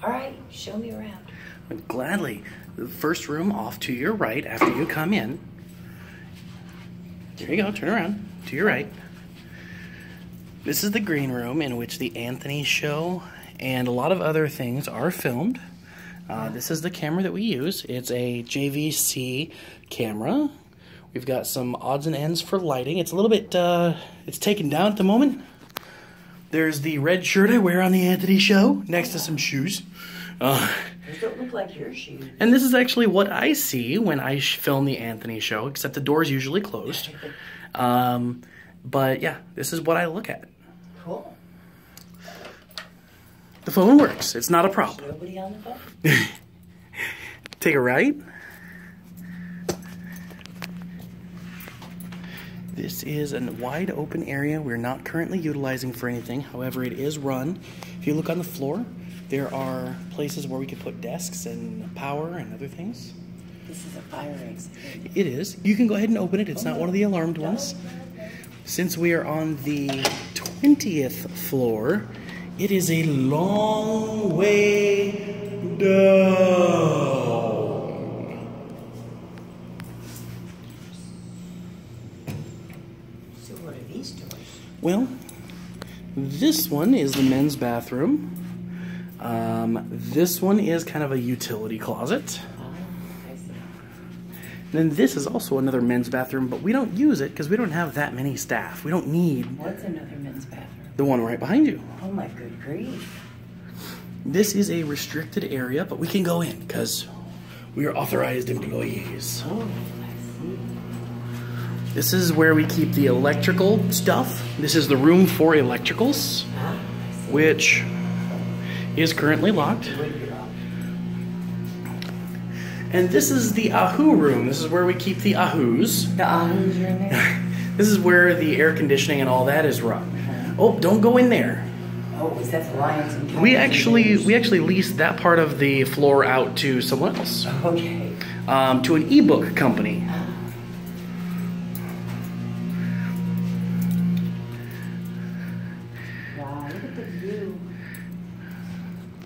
All right, show me around. Gladly. The first room off to your right after you come in. There you go, turn around. To your right. This is the green room in which the Anthony show and a lot of other things are filmed. This is the camera that we use. It's a JVC camera. We've got some odds and ends for lighting. It's a little bit, it's taken down at the moment. There's the red shirt I wear on the Anthony show, next to some shoes. Those don't look like your shoes. And this is actually what I see when I film the Anthony show, except the door's usually closed. But yeah, this is what I look at. Cool. The phone works. It's not a problem. Nobody on the phone? Take a right. This is a wide open area we're not currently utilizing for anything. However, it is run. If you look on the floor, there are places where we could put desks and power and other things. This is a fire exit. It is. You can go ahead and open it. It's not one of the alarmed ones. Since we are on the 20th floor, it is a long way down. So what are these doors? Well, this one is the men's bathroom. This one is kind of a utility closet. I see. Then this is also another men's bathroom, but we don't use it because we don't have that many staff. We don't need... What's another men's bathroom? The one right behind you. Oh my good grief. This is a restricted area, but we can go in because we are authorized employees. Oh, I see. This is where we keep the electrical stuff. This is the room for electricals, which is currently locked. And this is the Ahoo room. This is where we keep the Ahoos. The Ahoos are in there? This is where the air conditioning and all that is run. Oh, don't go in there. Oh, is that the Lions and Tigers? We actually leased that part of the floor out to someone else. Okay. To an ebook company. Wow, look at the view.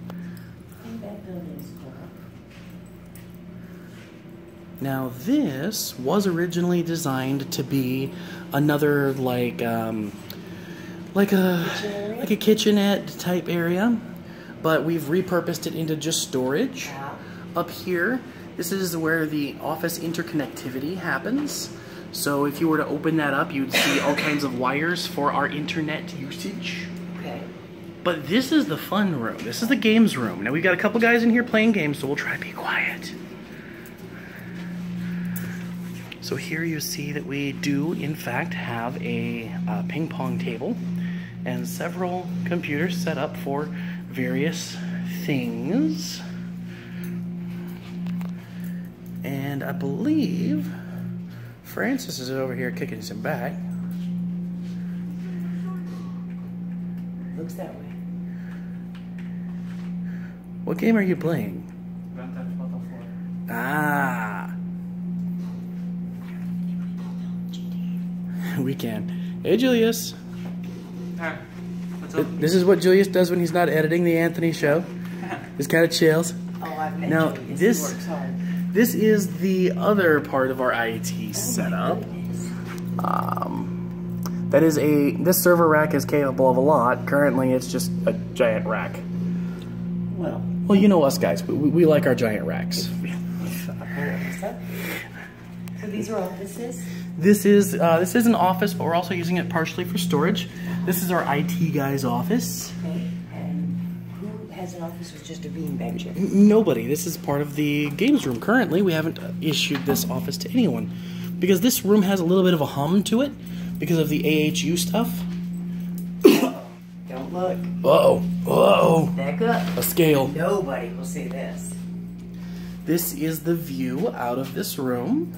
I think that building's cool. Now this was originally designed to be another like a kitchenette type area, but we've repurposed it into just storage. Wow. Up here, this is where the office interconnectivity happens. So if you were to open that up, you'd see all kinds of wires for our internet usage. Okay. But this is the fun room. This is the games room. Now we've got a couple guys in here playing games, so we'll try to be quiet. So here you see that we do, in fact, have a ping pong table and several computers set up for various things. And I believe Francis is over here kicking some back. Looks that way. What game are you playing? Grand Theft Auto 4. Ah. We can. Hey, Julius. Hi. What's up? This is what Julius does when he's not editing the Anthony show. Just kind of chills. Oh, I've met Now, Julius. this- He works hard. This is the other part of our IT setup. This server rack is capable of a lot. Currently, it's just a giant rack. Well, you know us guys. We like our giant racks. so these are offices? This is an office, but we're also using it partially for storage. This is our IT guy's office. Okay, and who has an office with just a beanbag chair? Nobody. This is part of the games room. Currently, we haven't issued this office to anyone because this room has a little bit of a hum to it because of the AHU stuff. Don't look. Uh-oh. Uh-oh. Back up. A scale. Nobody will see this. This is the view out of this room.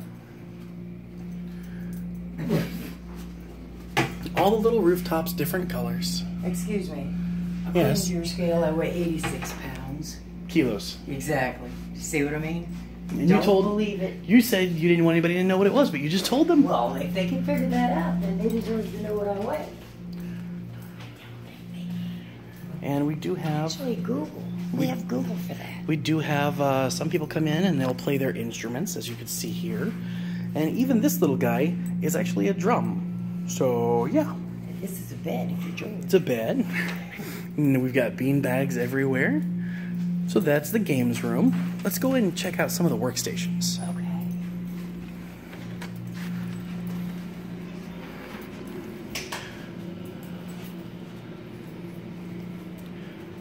All the little rooftops, different colors. Excuse me. According Yes. to your scale, I weigh 86 pounds. Kilos. Exactly. You see what I mean? And Don't you told believe it. You said you didn't want anybody to know what it was, but you just told them. Well, if they can figure that out, then they deserve to know what I weigh. And we do have Actually, Google. We have Google for that. We do have some people come in and they'll play their instruments, as you can see here. And even this little guy is actually a drum. So, yeah. This is a bed if you're George. It's a bed. And we've got bean bags everywhere. So that's the games room. Let's go and check out some of the workstations. Okay.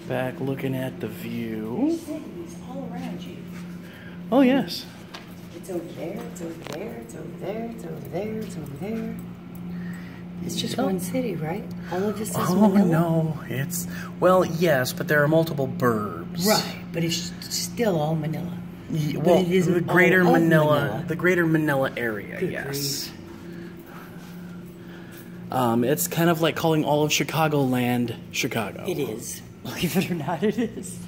Back looking at the view. There's cities all around you. Oh, yes. It's over there, it's over there, it's over there, it's over there, it's over there. It's just one city, right? All of this is Manila? No, it's... Well, yes, but there are multiple burbs. Right, but it's still all Manila. Well, it isn't the greater all of Manila, Manila. the greater Manila area, Good yes. It's kind of like calling all of Chicagoland Chicago. It is. Believe it or not, it is.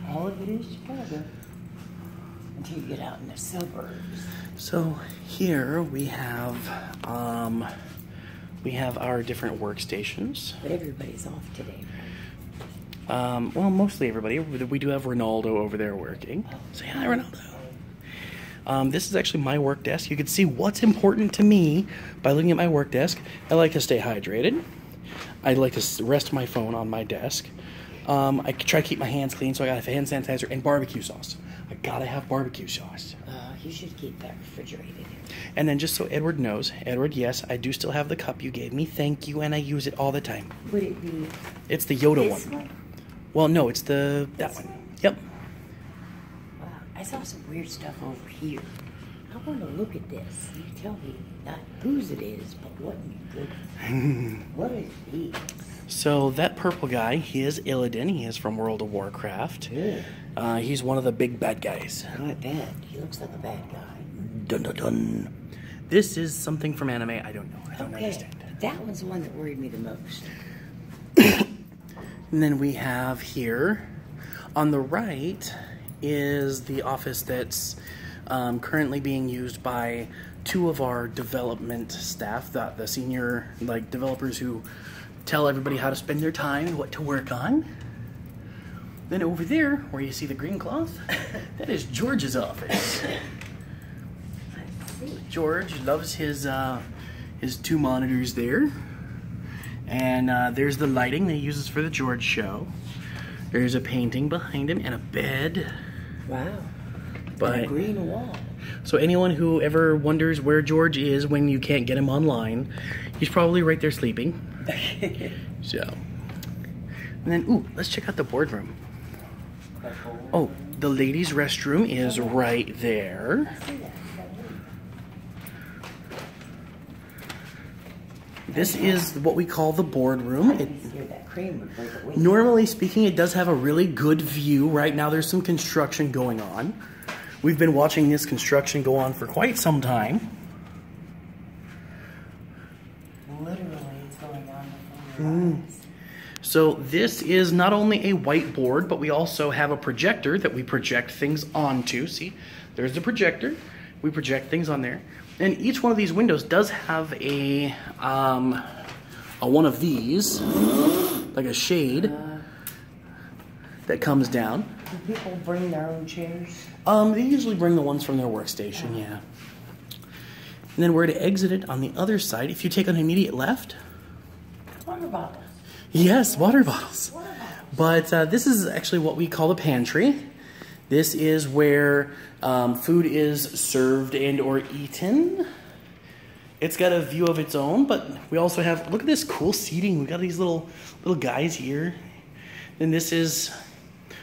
All of it is Chicago. Until you get out in the suburbs. So here we have our different workstations. But everybody's off today, right? Well, mostly everybody. We do have Ronaldo over there working. Say hi, Ronaldo. This is actually my work desk. You can see what's important to me by looking at my work desk. I like to stay hydrated. I like to rest my phone on my desk. I try to keep my hands clean, so I gotta have hand sanitizer and barbecue sauce. I gotta have barbecue sauce. You should keep that refrigerated. And then just so Edward knows, Edward, yes, I do still have the cup you gave me. Thank you, and I use it all the time. Would it be It's the Yoda this one? Well, no, it's that This one. one? Yep. Wow, I saw some weird stuff over here. I want to look at this. You tell me not whose it is, but what what is these? So that purple guy, he is Illidan. He is from World of Warcraft. Yeah. He's one of the big bad guys. Not bad. He looks like a bad guy. Dun dun dun. This is something from anime. I don't know. I don't understand. That one's the one that worried me the most. And then we have here, on the right, is the office that's currently being used by two of our development staff, the senior developers who tell everybody how to spend their time and what to work on. Then over there, where you see the green cloth, that is George's office. George loves his two monitors there. And there's the lighting that he uses for the George show. There's a painting behind him and a bed. Wow. But, and a green wall. So anyone who ever wonders where George is when you can't get him online, he's probably right there sleeping. So. And then, ooh, let's check out the boardroom. Oh, the ladies' restroom is right there. This is what we call the boardroom. Normally speaking, it does have a really good view. Right now there's some construction going on. We've been watching this construction go on for quite some time. Literally, it's going on before your eyes. So this is not only a whiteboard, but we also have a projector that we project things onto. See, there's the projector. We project things on there. And each one of these windows does have a one of these, like a shade, that comes down. Do people bring their own chairs? They usually bring the ones from their workstation, yeah. And then we're to exit it on the other side. If you take an immediate left. Water bottles. Yes, water bottles. But this is actually what we call the pantry. This is where food is served and or eaten. It's got a view of its own, but we also have, look at this cool seating. We've got these little guys here. And this is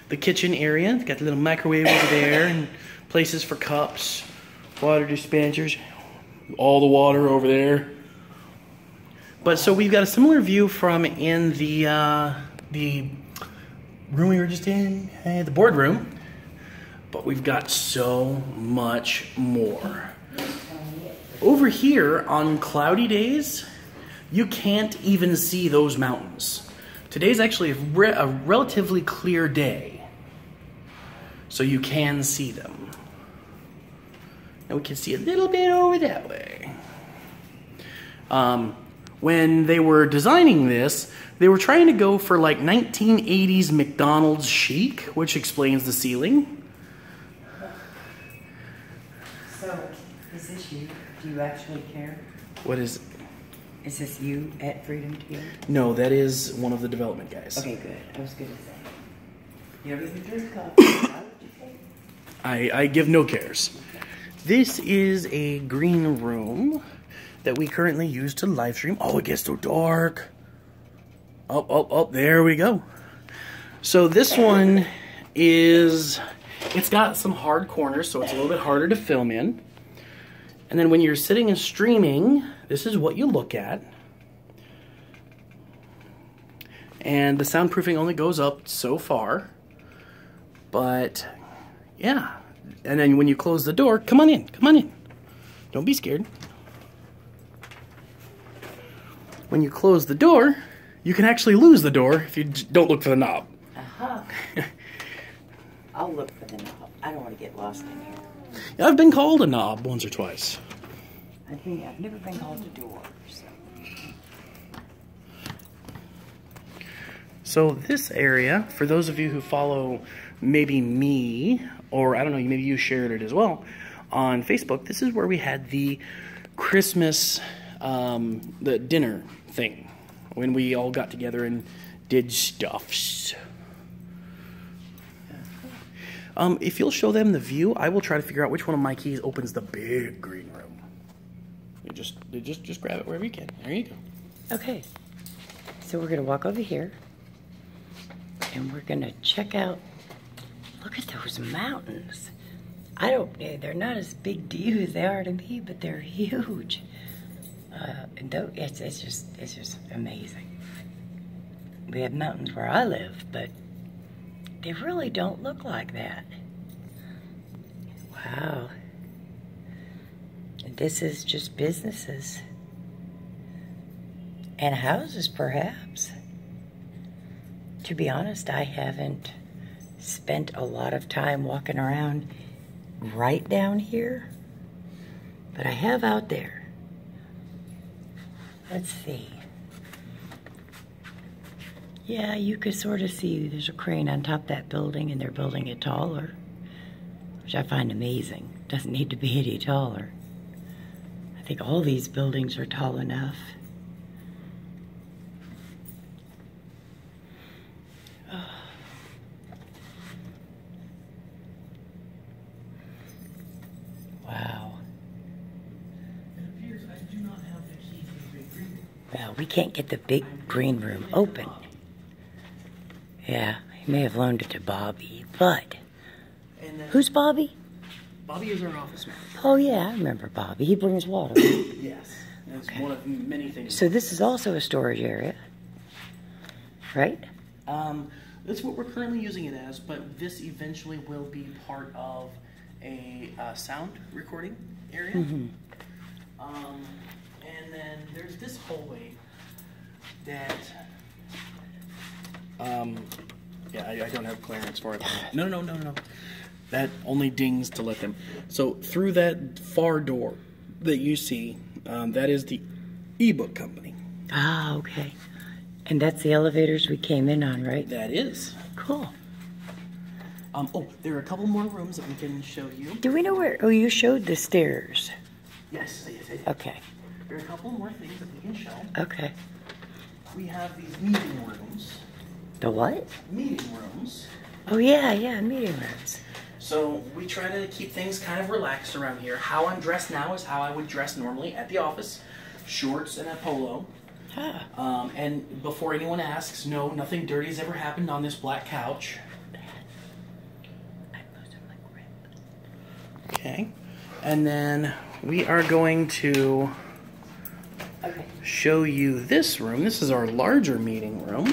the kitchen area. It's got the little microwave over there and places for cups, water dispensers, all the water over there. But so we've got a similar view from in the room we were just in, the boardroom. But we've got so much more. Over here on cloudy days, you can't even see those mountains. Today's actually a relatively clear day, so you can see them. And we can see a little bit over that way. when they were designing this, they were trying to go for like 1980s McDonald's chic, which explains the ceiling. So, is this you? Do you actually care? What is it? Is this you at Freedom Together? No, that is one of the development guys. Okay, good. I was going to say. You don't even drink coffee. Why would you say? I give no cares. This is a green room that we currently use to live stream. Oh, it gets so dark. Oh, there we go. So this one is, it's got some hard corners, so it's a little bit harder to film in. And then when you're sitting and streaming, this is what you look at. And the soundproofing only goes up so far. But, yeah. And then when you close the door, come on in, come on in. Don't be scared. When you close the door, you can actually lose the door if you don't look for the knob. Uh-huh. I'll look for the knob. I don't want to get lost in here. I've been called a knob once or twice. I've never been called a door. So this area, for those of you who follow maybe me, or I don't know, maybe you shared it as well, on Facebook, this is where we had the Christmas, the dinner thing, when we all got together and did stuffs. If you'll show them the view, I will try to figure out which one of my keys opens the big green room. You just grab it wherever you can. There you go. Okay, so we're gonna walk over here, and we're gonna check out. Look at those mountains. They're not as big to you as they are to me, but they're huge. It's just amazing. We have mountains where I live, but they really don't look like that. Wow. And this is just businesses. And houses, perhaps. To be honest, I haven't spent a lot of time walking around right down here, but I have out there. Let's see. Yeah, you could sort of see there's a crane on top of that building, and they're building it taller, which I find amazing. Doesn't need to be any taller. I think all these buildings are tall enough. Wow. Well, we can't get the big green room open. Yeah, he may have loaned it to Bobby, but... Who's Bobby? Bobby is our office manager. Oh, yeah, I remember Bobby. He brings water. Yes. That's one of many things. So this is also a storage area, right? That's what we're currently using it as, but this eventually will be part of a sound recording area. Mm-hmm. And then there's this hallway that, yeah, I don't have clearance for it. No. That only dings to let them. So through that far door that you see, that is the ebook company. Ah, okay. And that's the elevators we came in on, right? That is. Cool. Oh, there are a couple more rooms that we can show you. Do we know where? Oh, you showed the stairs. Yes, I did. Okay. There are a couple more things that we can show. Okay. We have these meeting rooms. The what? Meeting rooms. Oh, yeah, meeting rooms. So we try to keep things kind of relaxed around here. How I'm dressed now is how I would dress normally at the office. Shorts and a polo. Huh. And before anyone asks, no, nothing dirty has ever happened on this black couch. Okay. And then we are going to show you this room. This is our larger meeting room.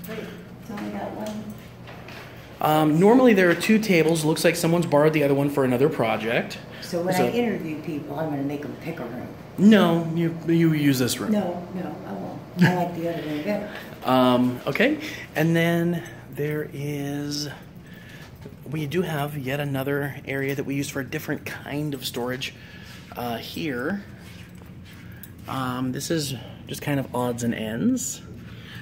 Wait, tell me that one. Normally there are two tables. Looks like someone's borrowed the other one for another project. So when I interview people, I'm going to make them pick a room. No, you use this room. No, I won't. I like the other one better. Okay. And then there is... We do have yet another area that we use for a different kind of storage here. This is just kind of odds and ends.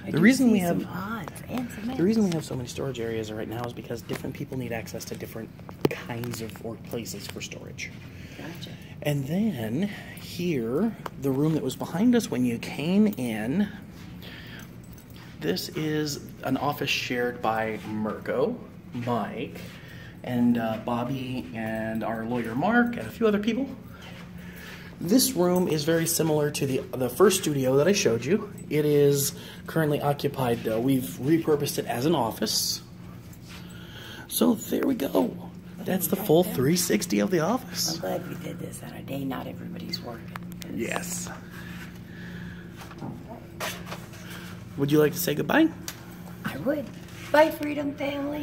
The reason we have odds and some ends. The reason we have so many storage areas right now is because different people need access to different kinds of or places for storage. Gotcha. And then here, the room that was behind us when you came in, this is an office shared by Mirko, Mike, and Bobby, and our lawyer Mark, and a few other people. This room is very similar to the first studio that I showed you. It is currently occupied though. We've repurposed it as an office. So there we go. That's the full 360 of the office. I'm glad we did this on a day not everybody's working. Yes. Would you like to say goodbye? I would. Bye, Freedom family.